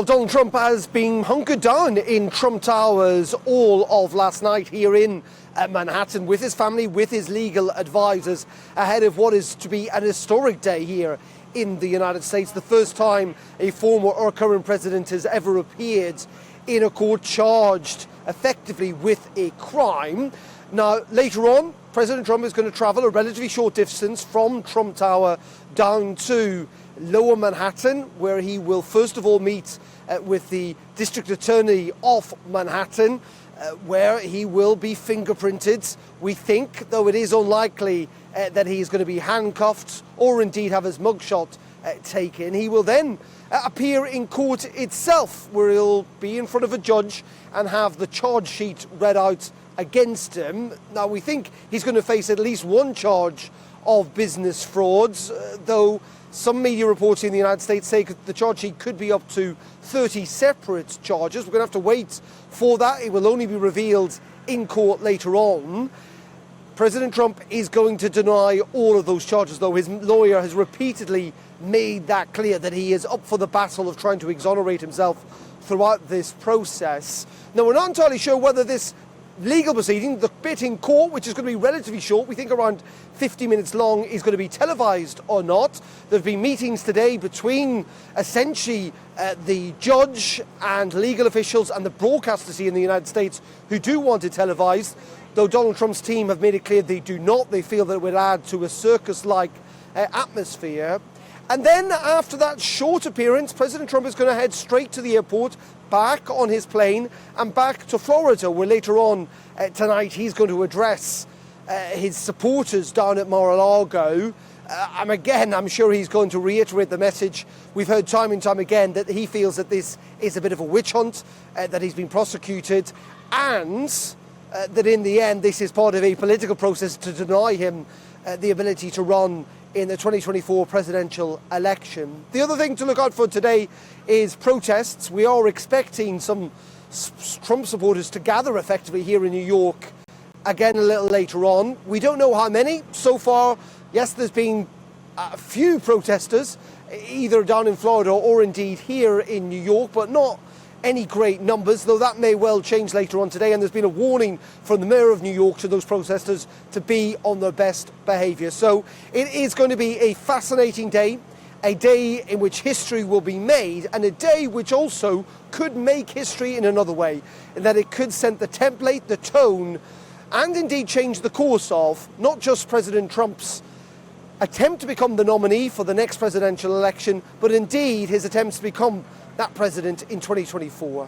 Well, Donald Trump has been hunkered down in Trump Towers all of last night here in Manhattan with his family, with his legal advisors, ahead of what is to be an historic day here in the United States. The first time a former or current president has ever appeared in a court charged effectively with a crime. Now, later on, President Trump is going to travel a relatively short distance from Trump Tower down to Lower Manhattan, where he will first of all meet with the District Attorney of Manhattan, where he will be fingerprinted. We think, though it is unlikely that he is going to be handcuffed or indeed have his mugshot taken. He will then appear in court itself, where he'll be in front of a judge and have the charge sheet read out against him. Now, we think he's going to face at least one charge of business frauds, though some media reports in the United States say the charge sheet could be up to 30 separate charges. We're going to have to wait for that. It will only be revealed in court later on. President Trump is going to deny all of those charges, though his lawyer has repeatedly made that clear, that he is up for the battle of trying to exonerate himself throughout this process. Now, we're not entirely sure whether this legal proceeding, the bit in court, which is going to be relatively short, we think around 50 minutes long, is going to be televised or not. There have been meetings today between essentially the judge and legal officials and the broadcasters here in the United States who do want it televised, though Donald Trump's team have made it clear they do not. They feel that it would add to a circus-like atmosphere. And then after that short appearance, President Trump is going to head straight to the airport, back on his plane and back to Florida, where later on tonight he's going to address his supporters down at Mar-a-Lago. And again, I'm sure he's going to reiterate the message we've heard time and time again, that he feels that this is a bit of a witch hunt, that he's been prosecuted, and that in the end this is part of a political process to deny him the ability to run in the 2024 presidential election. The other thing to look out for today is protests. We are expecting some Trump supporters to gather effectively here in New York again a little later on. We don't know how many. So far, yes, there's been a few protesters, either down in Florida or indeed here in New York, but not any great numbers, though that may well change later on today. And there's been a warning from the mayor of New York to those protesters to be on their best behaviour. So it is going to be a fascinating day, a day in which history will be made, and a day which also could make history in another way, in that it could set the template, the tone, and indeed change the course of not just President Trump's attempt to become the nominee for the next presidential election, but indeed his attempts to become that president in 2024.